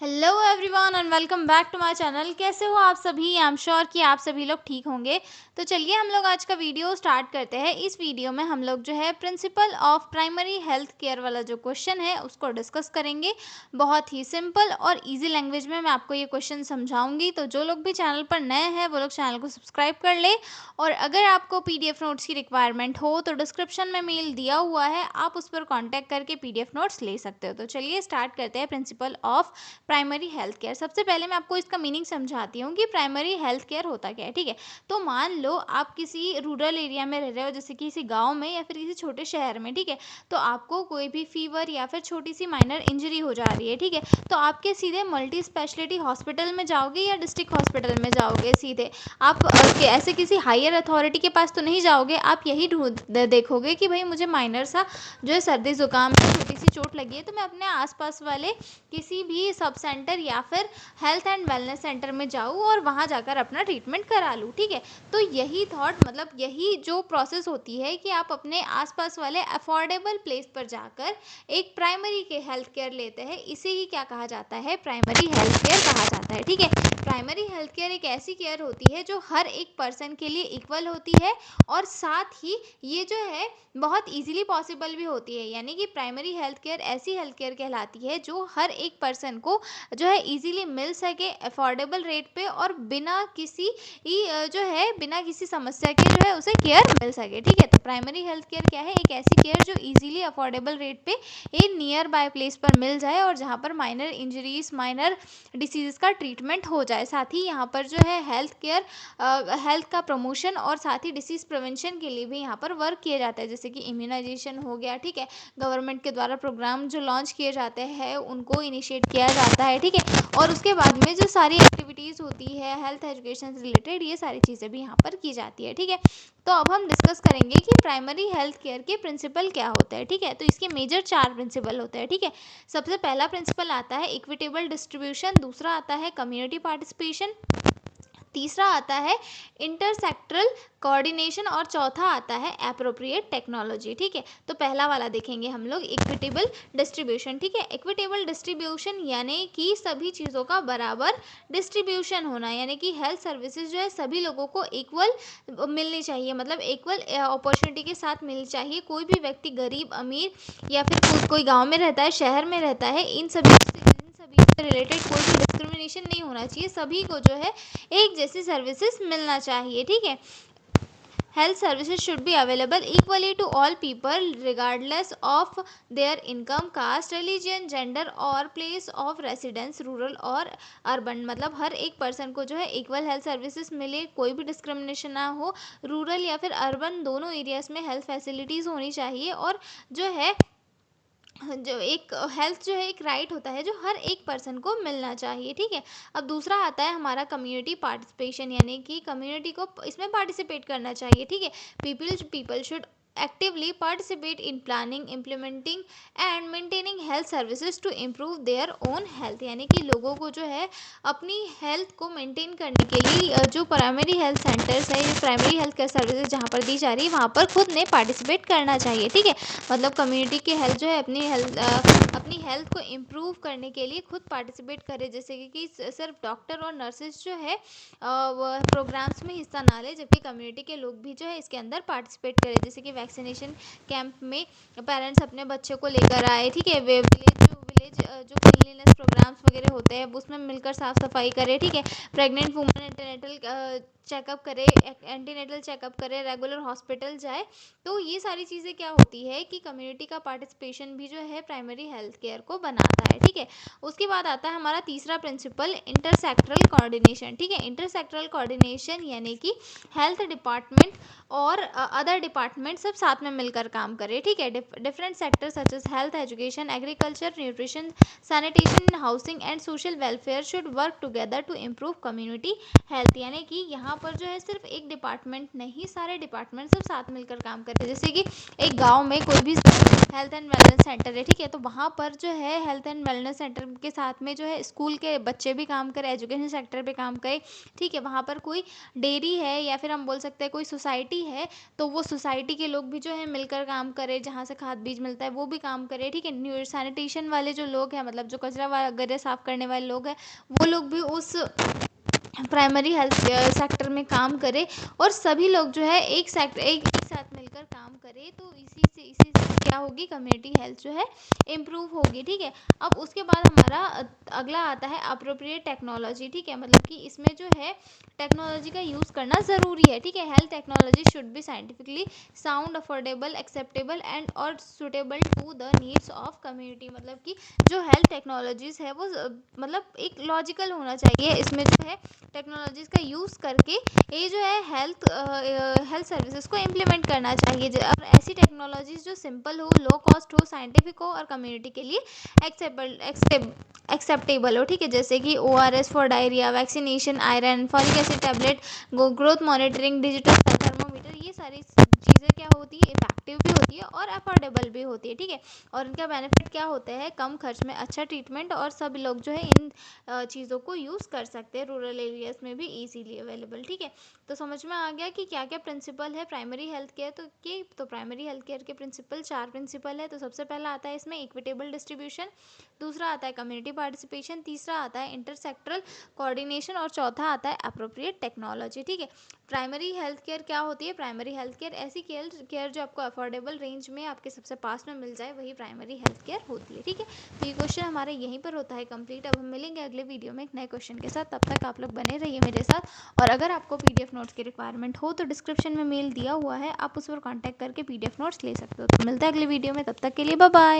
Hello everyone and welcome back to my channel. कैसे हो आप सभी? आई एम श्योर कि आप सभी लोग ठीक होंगे। तो चलिए हम लोग आज का वीडियो स्टार्ट करते हैं। इस वीडियो में हम लोग जो है principle of primary health care वाला जो क्वेश्चन है उसको डिस्कस करेंगे। बहुत ही सिंपल और इजी लैंग्वेज में मैं आपको ये क्वेश्चन समझाऊंगी। तो जो लोग भी चैनल पर नए हैं वो लोग चैनल को सब्सक्राइब कर ले। और अगर आपको पीडीएफ नोट्स की रिक्वायरमेंट हो तो डिस्क्रिप्शन में मेल दिया हुआ है, आप उस पर कॉन्टैक्ट करके पीडीएफ नोट्स ले सकते हो। तो चलिए स्टार्ट करते हैं principle of primary health care. सबसे पहले मैं आपको इसका मीनिंग समझाती हूँ कि प्राइमरी हेल्थ केयर होता क्या है। ठीक है, तो मान लो आप किसी रूरल एरिया में रह रहे हो, जैसे किसी गांव में या फिर किसी छोटे शहर में। ठीक है, तो आपको कोई भी फीवर या फिर छोटी सी माइनर इंजरी हो जा रही है। ठीक है, तो आपके सीधे मल्टी स्पेशलिटी हॉस्पिटल में जाओगे या डिस्ट्रिक्ट हॉस्पिटल में जाओगे? सीधे आप ऐसे किसी हायर अथॉरिटी के पास तो नहीं जाओगे। आप यही देखोगे कि भाई मुझे माइनर सा जो है सर्दी जुकाम छोटी सी चोट लगी है, तो मैं अपने आसपास वाले किसी भी सब सेंटर या फिर हेल्थ एंड वेलनेस सेंटर में जाऊँ और वहाँ जाकर अपना ट्रीटमेंट करा लूँ। ठीक है, तो यही थॉट मतलब यही जो प्रोसेस होती है कि आप अपने आसपास वाले अफोर्डेबल प्लेस पर जाकर एक प्राइमरी के हेल्थ केयर लेते हैं। इसे ही क्या कहा जाता है? प्राइमरी हेल्थ केयर कहा जाता है। ठीक है, प्राइमरी हेल्थ केयर एक ऐसी केयर होती है जो हर एक पर्सन के लिए इक्वल होती है और साथ ही ये जो है बहुत इजीली पॉसिबल भी होती है। यानी कि प्राइमरी हेल्थ केयर ऐसी हेल्थ केयर कहलाती है जो हर एक पर्सन को जो है इजीली मिल सके अफोर्डेबल रेट पे और बिना किसी बिना किसी समस्या के जो है उसे केयर मिल सके। ठीक है, तो प्राइमरी हेल्थ केयर क्या है? एक ऐसी केयर जो इजीली अफोर्डेबल रेट पे एक नियर बाय प्लेस पर मिल जाए और जहाँ पर माइनर इंजरीज माइनर डिसीजेस का ट्रीटमेंट हो जाए। साथ ही यहाँ पर जो है हेल्थ का प्रमोशन और साथ ही डिसीज प्रिवेंशन के लिए भी यहाँ पर वर्क किया जाता है, जैसे कि इम्यूनाइजेशन हो गया। ठीक है, गवर्नमेंट के द्वारा प्रोग्राम जो लॉन्च किए जाते हैं उनको इनिशिएट किया जाता है। ठीक है, और उसके बाद में जो सारी एक्टिविटीज़ होती है हेल्थ एजुकेशन से रिलेटेड, ये सारी चीज़ें भी यहाँ पर की जाती है। ठीक है, तो अब हम डिस्कस करेंगे कि प्राइमरी हेल्थ केयर के प्रिंसिपल क्या होते हैं। ठीक है, तो इसके मेजर 4 प्रिंसिपल होते हैं। ठीक है, सबसे पहला प्रिंसिपल आता है इक्विटेबल डिस्ट्रीब्यूशन, दूसरा आता है कम्युनिटी पार्टिसिपेशन, तीसरा आता है इंटरसेक्टरल कोऑर्डिनेशन और चौथा आता है एप्रोप्रिएट टेक्नोलॉजी। ठीक है, तो पहला वाला देखेंगे हम लोग इक्विटेबल डिस्ट्रीब्यूशन। ठीक है, इक्विटेबल डिस्ट्रीब्यूशन यानी कि सभी चीज़ों का बराबर डिस्ट्रीब्यूशन होना, यानी कि हेल्थ सर्विसेज जो है सभी लोगों को इक्वल मिलनी चाहिए, मतलब इक्वल अपॉर्चुनिटी के साथ मिलनी चाहिए। कोई भी व्यक्ति गरीब अमीर या फिर कोई गाँव में रहता है शहर में रहता है, इन सभी से रिलेटेड कोई भी डिस्क्रिमिनेशन नहीं होना चाहिए। सभी को जो है एक जैसी सर्विसेज मिलना चाहिए। ठीक है, health services should be available equally to all people regardless of their income, caste, religion, gender और प्लेस ऑफ रेसिडेंस, रूरल और अर्बन। मतलब हर एक पर्सन को जो है इक्वल हेल्थ सर्विसेज मिले, कोई भी डिस्क्रिमिनेशन ना हो। रूरल या फिर अर्बन दोनों एरियाज में हेल्थ फैसिलिटीज़ होनी चाहिए और जो है जो एक हेल्थ जो है एक राइट होता है जो हर एक पर्सन को मिलना चाहिए। ठीक है, अब दूसरा आता है हमारा कम्युनिटी पार्टिसिपेशन, यानी कि कम्युनिटी को इसमें पार्टिसिपेट करना चाहिए। ठीक है, people should actively participate in planning, implementing and maintaining health services to improve their own health. यानी कि लोगों को जो है अपनी हेल्थ को मेंटेन करने के लिए जो प्राइमरी हेल्थ सेंटर्स है, प्राइमरी हेल्थ केयर सर्विसेज जहाँ पर दी जा रही है वहाँ पर खुद ने पार्टिसिपेट करना चाहिए। ठीक है, मतलब कम्युनिटी की हेल्थ जो है अपनी हेल्थ को इम्प्रूव करने के लिए खुद पार्टिसिपेट करे, जैसे कि सिर्फ डॉक्टर और नर्सेज जो है वो प्रोग्राम्स में हिस्सा ना ले, जबकि कम्युनिटी के लोग भी जो है इसके अंदर पार्टिसिपेट करें। जैसे कि वैक्सीनेशन कैंप में पेरेंट्स अपने बच्चे को लेकर आए। ठीक है, वे विलेज जो क्लीनलीनेस प्रोग्राम्स वगैरह होते हैं उसमें मिलकर साफ सफाई करे। ठीक है, प्रेग्नेंट वुमन एंटीनेटल चेकअप करे, एंटीनेटल चेकअप करे, रेगुलर हॉस्पिटल जाए। तो ये सारी चीज़ें क्या होती है कि कम्युनिटी का पार्टिसिपेशन भी जो है प्राइमरी हेल्थ केयर को बनाता है। ठीक है, उसके बाद आता है हमारा तीसरा प्रिंसिपल इंटरसेक्टरल कोऑर्डिनेशन। ठीक है, इंटरसेक्टरल कोऑर्डिनेशन यानी कि हेल्थ डिपार्टमेंट और अदर डिपार्टमेंट सब साथ में मिलकर काम करें। ठीक है, different sector such as health, education, agriculture, nutrition, sanitation, housing and social welfare should work together to improve community health. यानी कि यहाँ पर जो है सिर्फ एक डिपार्टमेंट नहीं, सारे डिपार्टमेंट सब साथ मिलकर काम करते हैं। जैसे कि एक गांव में कोई भी हेल्थ एंड वेलनेस सेंटर है। ठीक है, तो वहाँ पर जो है हेल्थ एंड वेलनेस सेंटर के साथ में जो है स्कूल के बच्चे भी काम करें, एजुकेशन सेक्टर पे काम करें। ठीक है, वहाँ पर कोई डेयरी है या फिर हम बोल सकते हैं कोई सोसाइटी है, तो वो सोसाइटी के लोग भी जो है मिलकर काम करें, जहाँ से खाद बीज मिलता है वो भी काम करें। ठीक है, सैनिटेशन वाले जो लोग हैं, मतलब जो कचरा वगैरह साफ़ करने वाले लोग हैं, वो लोग भी उस प्राइमरी हेल्थ सेक्टर में काम करें, और सभी लोग जो है एक साथ मिलकर काम करें, तो इसी से क्या होगी, कम्युनिटी हेल्थ जो है इम्प्रूव होगी। ठीक है, अब उसके बाद हमारा अगला आता है अप्रोप्रिएट टेक्नोलॉजी। ठीक है, मतलब कि इसमें जो है टेक्नोलॉजी का यूज़ करना ज़रूरी है। ठीक है, health technology should be scientifically sound, affordable, acceptable and और suitable to the needs of community. मतलब कि जो हेल्थ टेक्नोलॉजीज़ है वो मतलब एक लॉजिकल होना चाहिए। इसमें जो है टेक्नोलॉजीज़ का यूज़ करके ये जो है हेल्थ सर्विसेज को इम्प्लीमेंट करना चाहिए। और ऐसी टेक्नोलॉजीज़ जो सिंपल हो, लो कॉस्ट हो, साइंटिफिक हो और कम्युनिटी के लिए एक्सेप्टेबल हो। ठीक है, जैसे कि ORS for diarrhoea, vaccination, iron, folic acid tablet, growth monitoring, digital thermometer, ये सारी चीज़ें क्या होती है, इफेक्टिव भी होती है और अफोर्डेबल भी होती है। ठीक है, और इनका बेनिफिट क्या होता है, कम खर्च में अच्छा ट्रीटमेंट, और सब लोग जो है इन चीज़ों को यूज़ कर सकते हैं, रूरल एरियाज़ में भी ईजीली अवेलेबल। ठीक है, तो समझ में आ गया कि क्या क्या प्रिंसिपल है प्राइमरी हेल्थ केयर तो प्राइमरी हेल्थ केयर के प्रिंसिपल 4 प्रिंसिपल है। तो सबसे पहला आता है इसमें इक्विटेबल डिस्ट्रीब्यूशन, दूसरा आता है कम्युनिटी पार्टिसिपेशन, तीसरा आता है इंटरसेक्टरल कोऑर्डिनेशन, और चौथा आता है अप्रोप्रिएट टेक्नोलॉजी। ठीक है, प्राइमरी हेल्थ केयर क्या होती है, प्राइमरी हेल्थ केयर ऐसी केयर जो आपको अफोर्डेबल रेंज में आपके सबसे पास में मिल जाए, वही प्राइमरी हेल्थ केयर होती है। ठीक है, तो ये क्वेश्चन हमारा यहीं पर होता है कंप्लीट। अब हम मिलेंगे अगले वीडियो में एक नए क्वेश्चन के साथ, तब तक आप लोग बने रहिए मेरे साथ। और अगर आपको PDF नोट्स की रिक्वायरमेंट हो तो डिस्क्रिप्शन में मेल दिया हुआ है, आप उस पर कॉन्टैक्ट करके PDF नोट्स ले सकते हो। तो मिलता है अगले वीडियो में, तब तक के लिए बाय बाय।